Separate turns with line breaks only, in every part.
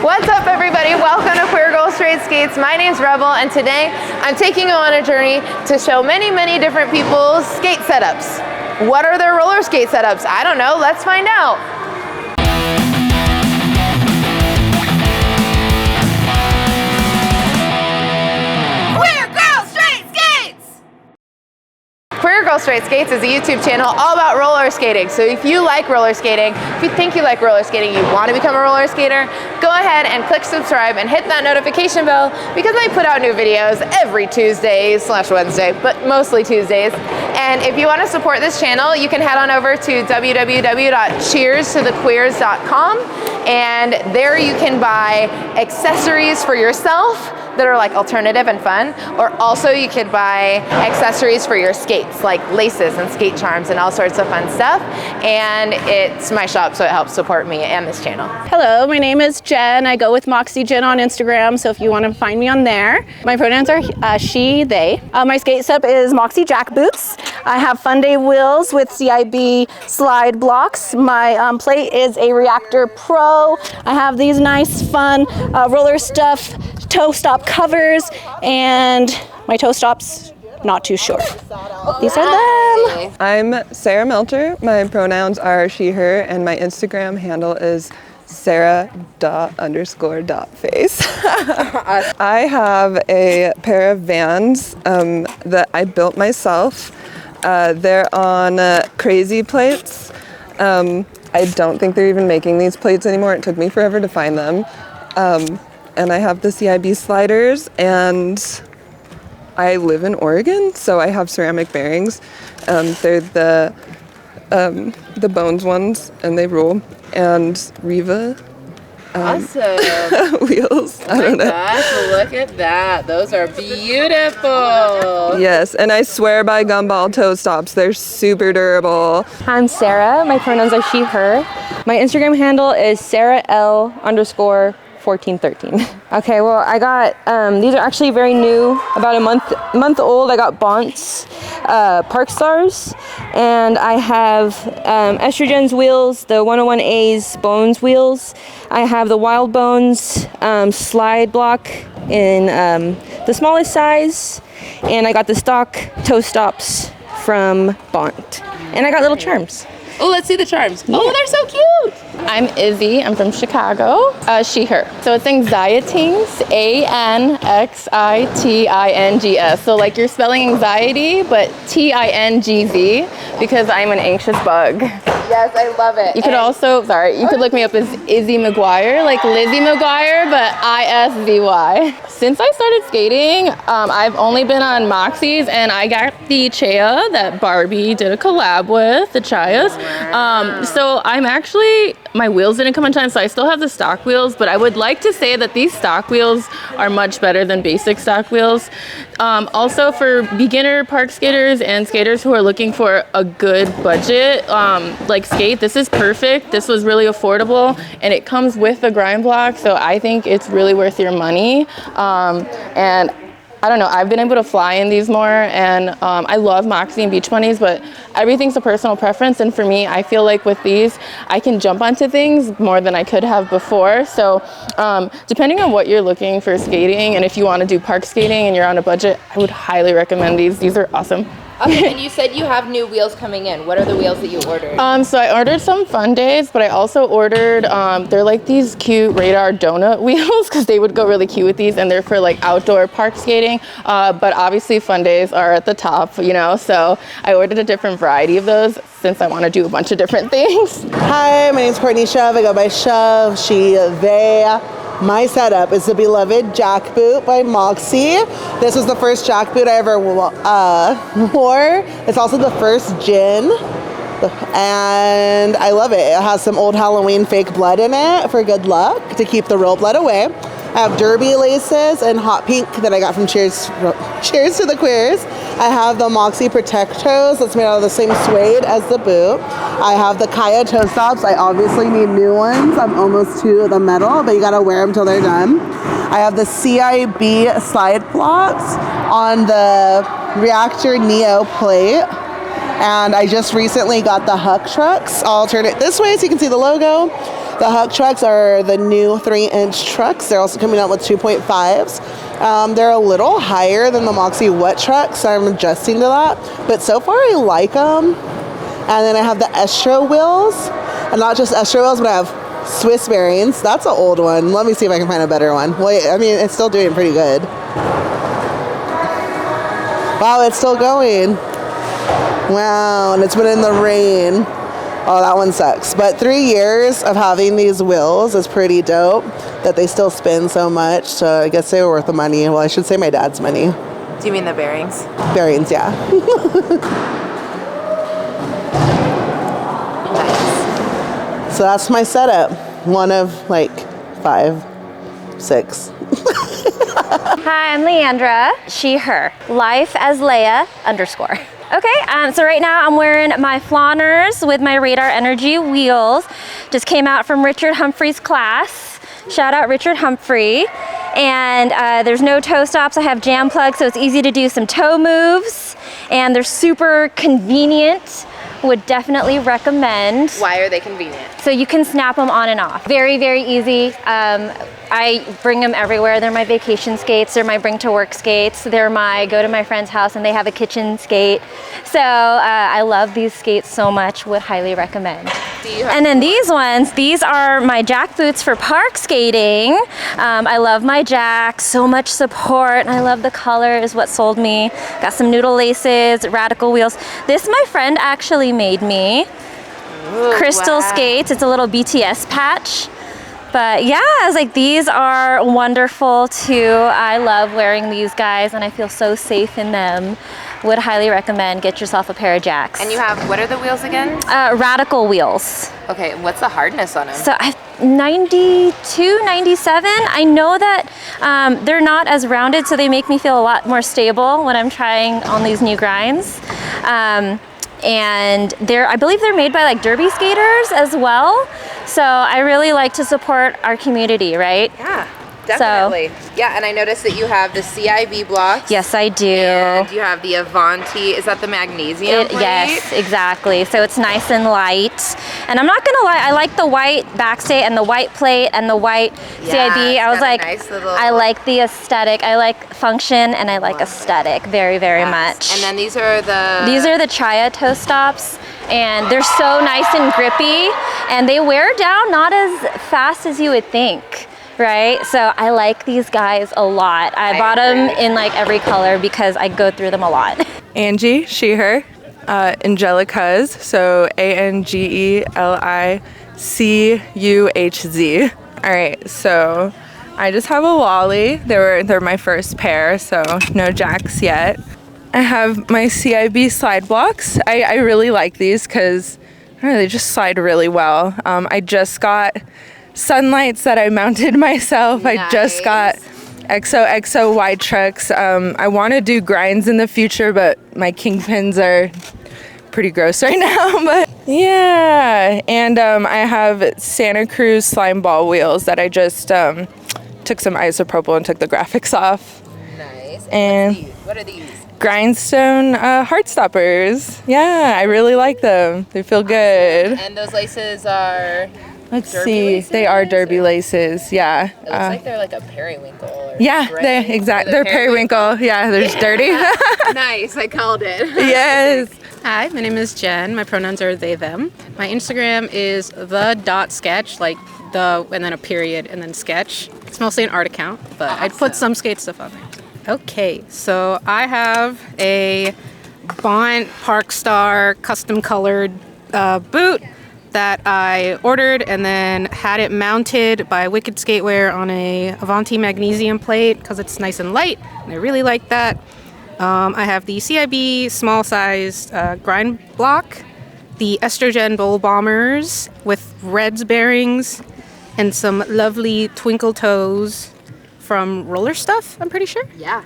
What's up, everybody? Welcome to Queer Girl Straight Skates. My name's Rebel, and today I'm taking you on a journey to show many different people's skate setups. What are their roller skate setups? I don't know. Let's find out. Queer Girl Straight Skates is a YouTube channel all about roller skating. So if you like roller skating, if you think you like roller skating, you want to become a roller skater, go ahead and click subscribe and hit that notification bell because I put out new videos every Tuesday/Wednesday, but mostly Tuesdays. And if you want to support this channel, you can head on over to www.cheerstothequeers.com, and there you can buy accessories for yourself that are like alternative and fun, or also you could buy accessories for your skates, like laces and skate charms and all sorts of fun stuff. And it's my shop, so it helps support me and this channel.
Hello, my name is Jen. I go with Moxie Jen on Instagram, so if you want to find me on there. My pronouns are she, they. My skate setup is Moxie Jack Boots. I have Fun Day wheels with CIB slide blocks. My plate is a Reactor Pro. I have these nice fun roller stuff toe stop covers, and my toe stop's not too short. These are them.
I'm Sarah Melcher. My pronouns are she, her, and my Instagram handle is sarah._.face. I have a pair of Vans that I built myself. They're on crazy plates. I don't think they're even making these plates anymore. It took me forever to find them. And I have the CIB sliders, and I live in Oregon, so I have ceramic bearings. They're the Bones ones, and they rule. And Riva
Awesome.
wheels. I don't know.
Gosh, look at that. Those are beautiful.
Yes, and I swear by Gumball toe stops. They're super durable.
I'm Sarah. My pronouns are she, her. My Instagram handle is sarahL_1413. Okay, well, I got, these are actually very new, about a month old. I got Bont's Park Stars, and I have Estrogen's wheels, the 101A's Bones wheels. I have the Wild Bones slide block in the smallest size, and I got the stock toe stops from Bont. And I got little charms.
Oh, let's see the charms. Oh, they're so cute.
I'm Izzy. I'm from Chicago. She, her. So it's Anxietings, ANXITINGS. So like you're spelling anxiety, but TINGZ, because I'm an anxious bug.
Yes, I love it.
You could also, you could look me up as Izzy McGuire, like Lizzie McGuire, but ISZY. Since I started skating, I've only been on Moxies, and I got the Chaya that Barbie did a collab with, the Chayas. So I'm actually, my wheels didn't come on time, so I still have the stock wheels, but I would like to say that these stock wheels are much better than basic stock wheels. Also for beginner park skaters and skaters who are looking for a good budget, like skate, this is perfect. This was really affordable, and it comes with the grind block, so I think it's really worth your money. And I don't know, I've been able to fly in these more, and I love Moxie and Beach Bunnies, but everything's a personal preference, and for me, I feel like with these, I can jump onto things more than I could have before. So depending on what you're looking for skating, and if you want to do park skating and you're on a budget, I would highly recommend these. These are awesome.
Okay, and you said you have new wheels coming in. What are the wheels that you ordered?
So I ordered some Fun Days, but I also ordered, they're like these cute radar donut wheels, because they would go really cute with these, and they're for like outdoor park skating. But obviously Fun Days are at the top, you know, so I ordered a different variety of those since I want to do a bunch of different things.
Hi, my name's Courtney Shove. I go by Shove, she, they. My setup is the beloved Jack Boot by Moxie. This was the first Jack Boot I ever wore. It's also the first gin, and I love it. It has some old Halloween fake blood in it for good luck, to keep the real blood away. I have derby laces and hot pink that I got from Cheers to the Queers. I have the Moxie Protect toes that's made out of the same suede as the boot. I have the Kaya toe stops. I obviously need new ones. I'm almost to the metal, but you gotta wear them till they're done. I have the CIB slide blocks on the Reactor Neo plate. And I just recently got the Huck trucks. I'll turn it this way so you can see the logo. The Huck trucks are the new 3-inch trucks. They're also coming out with 2.5s. They're a little higher than the Moxie wet trucks, so I'm adjusting to that. But so far I like them. And then I have the Estro wheels. And not just Estro wheels, but I have Swiss bearings. That's an old one. Let me see if I can find a better one. Wait, I mean, it's still doing pretty good. Wow, it's still going. Wow, and it's been in the rain. Oh, that one sucks. But 3 years of having these wheels is pretty dope that they still spin so much. So I guess they were worth the money. Well, I should say my dad's money.
Do you mean the bearings?
Bearings, yeah.
Nice.
So that's my setup. One of like 5, 6.
Hi, I'm Leandra, she, her. Life as Leia _. Okay, so right now I'm wearing my Flanners with my Radar Energy wheels. Just came out from Richard Humphrey's class. Shout out Richard Humphrey. And there's no toe stops. I have jam plugs, so it's easy to do some toe moves. And they're super convenient. Would definitely recommend.
Why are they convenient?
So you can snap them on and off. Very, very easy. I bring them everywhere. They're my vacation skates. They're my bring to work skates. They're my go to my friend's house and they have a kitchen skate. So I love these skates so much, would highly recommend. And then these ones, these are my jack boots for park skating. I love my jack, so much support. And I love the color is what sold me. Got some noodle laces, radical wheels. This my friend actually made me.
Ooh,
Crystal
wow.
skates, it's a little BTS patch. But yeah, I was like, these are wonderful too. I love wearing these guys and I feel so safe in them. Would highly recommend get yourself a pair of jacks.
And you have, what are the wheels again?
Radical wheels.
Okay, what's the hardness on them?
So 92, 97. I know that they're not as rounded, so they make me feel a lot more stable when I'm trying on these new grinds. And I believe they're made by like derby skaters as well. So I really like to support our community, right?
Yeah, definitely. Yeah, and I noticed that you have the CIB blocks.
Yes, I do.
And you have the Avanti. Is that the magnesium plate?
Yes, exactly. So it's nice and light. And I'm not gonna lie, I like the white backstay and the white plate and the white CIB. I was like,
nice little...
I like the aesthetic. I like function and I like aesthetic very, very much.
And then these are the...
These are the Chaya toe stops. And they're so nice and grippy. And they wear down not as fast as you would think. Right? So I like these guys a lot. I bought them in like every color because I go through them a lot.
Angie, she, her. Angelica's, so ANGELICUHZ. All right, so I just have a Wally. They're my first pair, so no jacks yet. I have my CIB slide blocks. I really like these because they just slide really well. I just got sunlights that I mounted myself. Nice. I just got XOXO wide trucks. I want to do grinds in the future, but my kingpins are pretty gross right now. But yeah, and I have Santa Cruz slime ball wheels that I just took some isopropyl and took the graphics off.
Nice.
And
what are these?
Grindstone Heartstoppers. Yeah, I really like them. They feel good.
And those laces are...
Let's
derby
see.
laces,
they are derby laces. Yeah.
It looks like they're like a periwinkle. Or
yeah, they're periwinkle. Yeah, they're just dirty.
Nice, I called it.
Yes.
Hi, my name is Jen. My pronouns are they, them. My Instagram is the.sketch, like the and then a period and then sketch. It's mostly an art account, but I'd put some skate stuff on there. Okay, so I have a Bont Parkstar custom colored boot that I ordered and then had it mounted by Wicked Skatewear on a Avanti magnesium plate because it's nice and light, and I really like that. I have the CIB small size grind block, the Estrogen Bowl Bombers with Reds bearings, and some lovely twinkle toes from Roller Stuff, I'm pretty sure.
Yeah.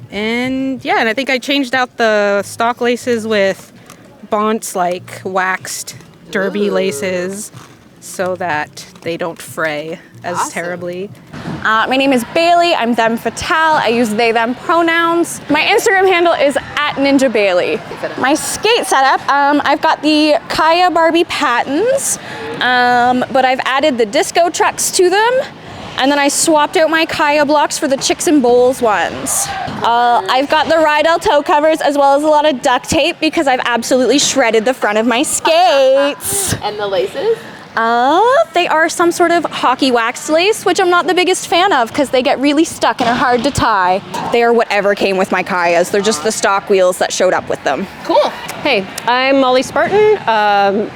And yeah, and I think I changed out the stock laces with Bont's like waxed derby laces so that they don't fray as terribly.
My name is Bailey. I'm them Fatale. I use they them pronouns. My Instagram handle is @NinjaBailey. My skate setup, I've got the Kaya Barbie Pattens. but I've added the disco trucks to them. And then I swapped out my Kaya blocks for the Chicks and Bowls ones. I've got the Rydell toe covers as well as a lot of duct tape because I've absolutely shredded the front of my skates.
And the laces?
They are some sort of hockey wax lace, which I'm not the biggest fan of because they get really stuck and are hard to tie. They are whatever came with my Kayas. They're just the stock wheels that showed up with them.
Cool.
Hey, I'm Molly Spartan,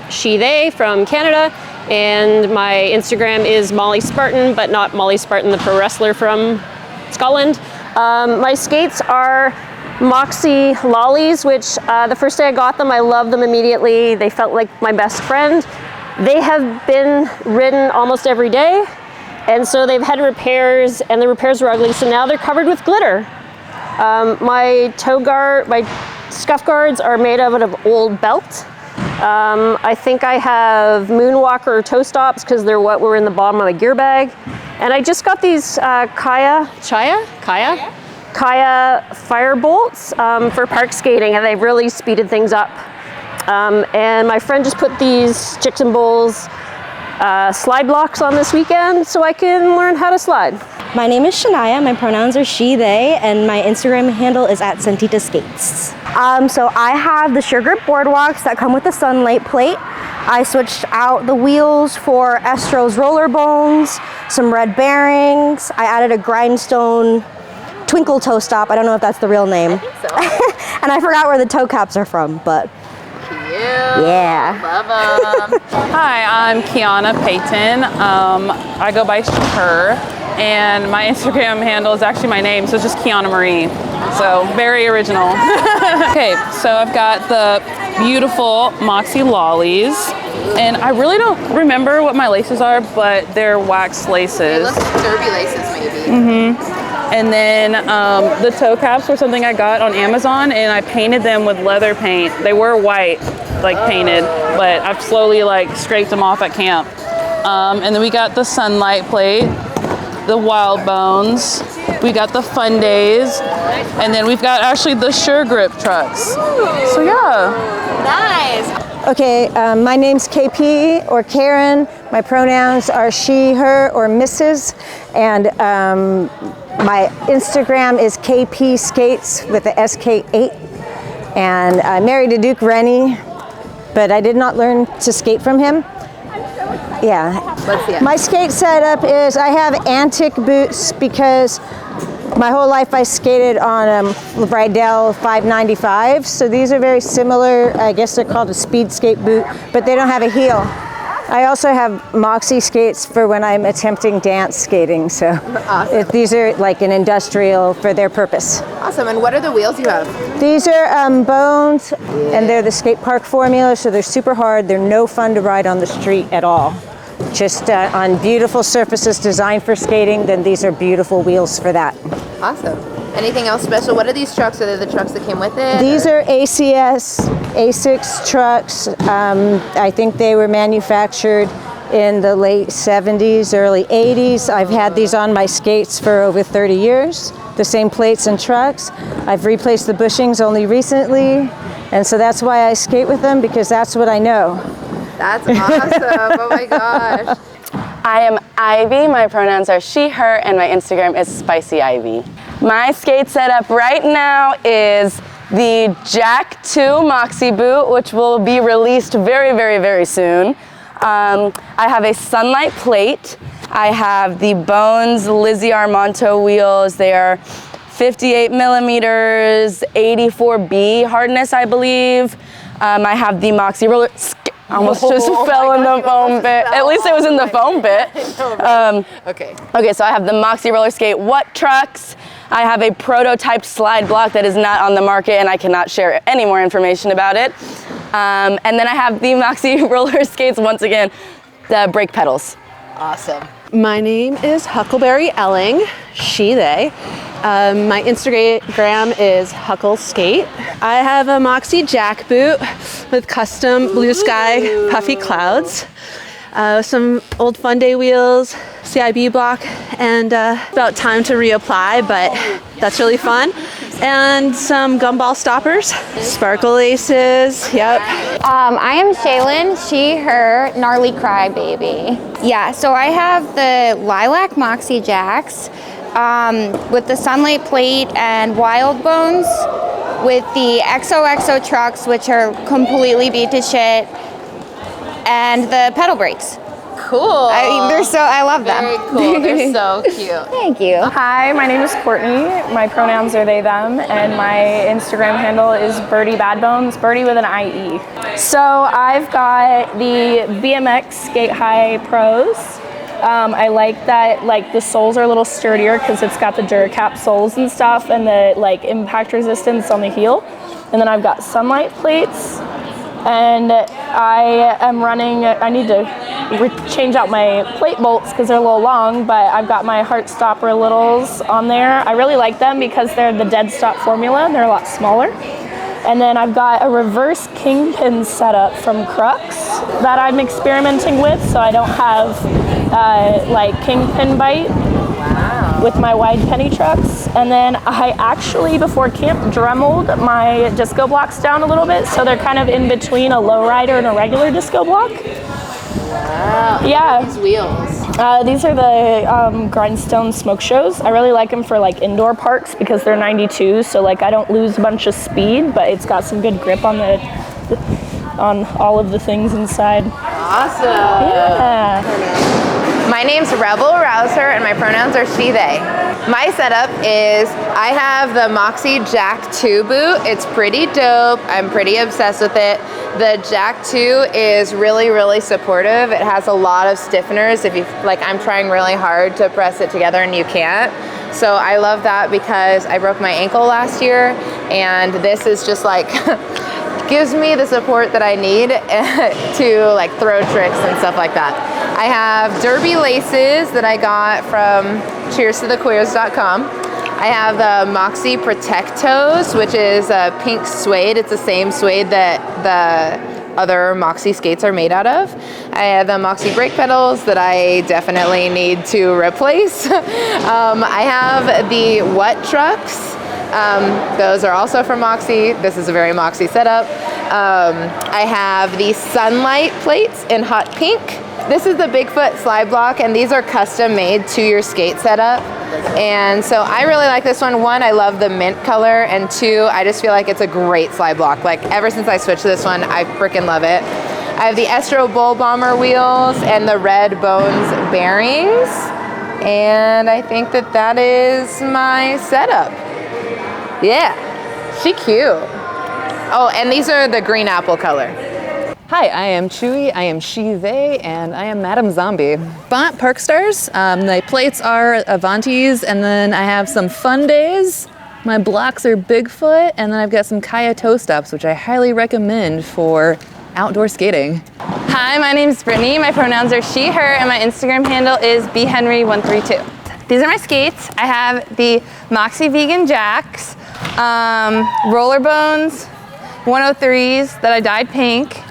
she, they from Canada, and my Instagram is Molly Spartan, but not Molly Spartan, the pro wrestler from Scotland. My skates are Moxie Lollies, which the first day I got them, I loved them immediately. They felt like my best friend. They have been ridden almost every day, and so they've had repairs, and the repairs were ugly, so now they're covered with glitter. My scuff guards are made out of old belt. I think I have Moonwalker toe stops because they're what were in the bottom of my gear bag. And I just got these Kaya fire bolts for park skating, and they've really speeded things up. And my friend just put these Chicks and Bowls slide blocks on this weekend so I can learn how to slide.
My name is Shania, my pronouns are she, they, and my Instagram handle is @SantitaSkates. So I have the Sure Grip boardwalks that come with the Sunlight plate. I switched out the wheels for Estro's roller bones, some red bearings. I added a grindstone twinkle toe stop. I don't know if that's the real name.
I think so.
And I forgot where the toe caps are from, but yeah.
Love them.
Hi, I'm Kiana Payton. I go by her, and my Instagram handle is actually my name, so it's just Kiana Marie. So very original. Okay, so I've got the beautiful Moxie Lollies, and I really don't remember what my laces are, but they're wax laces.
They look like derby laces, maybe.
And then the toe caps were something I got on Amazon, and I painted them with leather paint. They were white, like painted, but I've slowly like scraped them off at camp. And then we got the Sunlight plate, the Wild Bones, we got the Fun Days, and then we've got actually the Sure Grip trucks. So yeah.
Nice.
Okay, my name's KP or Karen. My pronouns are she, her, or Mrs. And my Instagram is KP Skates with the SK8. And I'm married to Duke Rennie, but I did not learn to skate from him. Yeah.
Let's see it.
My skate setup is I have antique boots because my whole life I skated on Rydell 595. So these are very similar. I guess they're called a speed skate boot, but they don't have a heel. I also have Moxie skates for when I'm attempting dance skating. So
Awesome.
these are like an industrial for their purpose.
Awesome. And what are the wheels you have?
These are Bones, and they're the skate park formula, so they're super hard. They're no fun to ride on the street at all. Just on beautiful surfaces designed for skating, then these are beautiful wheels for that.
Awesome. Anything else special? What are these trucks? Are they the trucks that came with it?
These are ACS, A6 trucks. I think they were manufactured in the late 70s, early 80s. I've had these on my skates for over 30 years, the same plates and trucks. I've replaced the bushings only recently, and so that's why I skate with them, because that's what I know.
That's awesome. Oh my gosh.
I am Ivy, my pronouns are she, her, and my Instagram is Spicy Ivy. My skate setup right now is the Jack 2 Moxie boot, which will be released very, very, very soon. I have a Sunlight plate. I have the Bones Lizzie Armanto wheels. They are 58 millimeters, 84B hardness, I believe. I have the Moxie roller. Almost just fell in the foam bit. At least it was in the foam bit. Okay, so I have the Moxie roller skate What trucks. I have a prototyped slide block that is not on the market, and I cannot share any more information about it. And then I have the Moxie roller skates, once again, the brake pedals.
Awesome.
My name is Huckleberry Elling, she, they. My Instagram is Huckle Skate. I have a Moxie Jack boot with custom blue sky puffy clouds, some old Fun Day wheels, CIB block, and about time to reapply, but that's really fun. And some gumball stoppers, sparkle laces, yep.
I am Shaylin, she, her, gnarly crybaby. Yeah, so I have the lilac Moxie Jacks with the sunlight plate and wild bones, with the XOXO trucks, which are completely beat to shit, and the pedal brakes.
Cool.
I love them.
Very cool. They're so cute.
Thank you.
Hi, my name is Courtney. My pronouns are they, them, and my Instagram handle is Birdie Badbones, Birdie with an IE. So I've got the BMX Skate High Pros. I like that, like, the soles are a little sturdier because it's got the Duracap soles and stuff, and the like impact resistance on the heel. And then I've got sunlight plates. And I am running, I need to change out my plate bolts because they're a little long, but I've got my Heartstopper Littles on there. I really like them because they're the dead stop formula and they're a lot smaller. And then I've got a reverse kingpin setup from Crux that I'm experimenting with, so I don't have like kingpin bite with my wide penny trucks. And then I actually, before camp, dremeled my disco blocks down a little bit, so they're kind of in between a lowrider and a regular disco block.
Wow.
Yeah.
These wheels.
These are the Grindstone Smoke Shows. I really like them for like indoor parks because they're 92, so like I don't lose a bunch of speed, but it's got some good grip on on all of the things inside.
Awesome.
Yeah.
My name's Rebel Rouser and my pronouns are she, they. My setup is I have the Moxie Jack 2 boot. It's pretty dope. I'm pretty obsessed with it. The Jack 2 is really, really supportive. It has a lot of stiffeners. If you like, I'm trying really hard to press it together and you can't. So I love that because I broke my ankle last year, and this is just like gives me the support that I need to like throw tricks and stuff like that. I have derby laces that I got from cheerstothequeers.com. I have the Moxie Protectos, which is a pink suede. It's the same suede that the other Moxie skates are made out of. I have the Moxie brake pedals that I definitely need to replace. I have the What trucks. Those are also from Moxie. This is a very Moxie setup. I have the Sunlight plates in hot pink. This is the Bigfoot slide block, and these are custom made to your skate setup. And so I really like this one. One, I love the mint color, and two, I just feel like it's a great slide block. Like ever since I switched to this one, I freaking love it. I have the Estro Bull Bomber wheels and the Red Bones bearings. And I think that that is my setup. Yeah, she cute. Oh, and these are the green apple color.
Hi, I am Chewy, I am she, they, and I am Madam Zombie. Bont Park Stars, the plates are Avantis, and then I have some Fun Days. My blocks are Bigfoot, and then I've got some Kaya toe stops, which I highly recommend for outdoor skating.
Hi, my name is Brittany. My pronouns are she, her, and my Instagram handle is bhenry132. These are my skates. I have the Moxie Vegan Jacks, Roller Bones 103s that I dyed pink,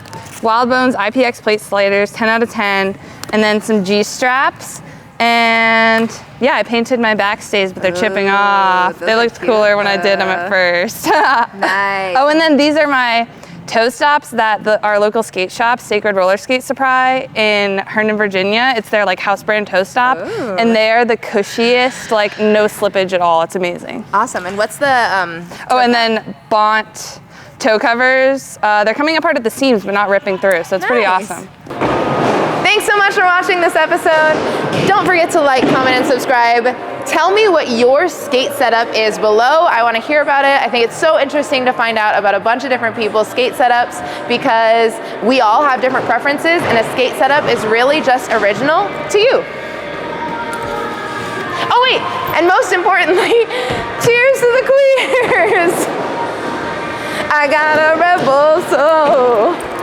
Wild Bones IPX plate sliders, 10 out of 10, and then some G-straps. And yeah, I painted my backstays, but they're chipping off. They looked cooler when I did them at first.
Nice.
Oh, and then these are my toe stops that our local skate shop, Sacred Roller Skate Supply in Herndon, Virginia. It's their like house brand toe stop.
Ooh.
And they're the cushiest, like no slippage at all. It's amazing.
Awesome. And what's the
oh, and then Bont toe covers. They're coming apart at the seams, but not ripping through. So it's pretty awesome.
Thanks so much for watching this episode. Don't forget to like, comment, and subscribe. Tell me what your skate setup is below. I want to hear about it. I think it's so interesting to find out about a bunch of different people's skate setups because we all have different preferences, and a skate setup is really just original to you. Oh wait, and most importantly, cheers to the queers. I got a rebel soul.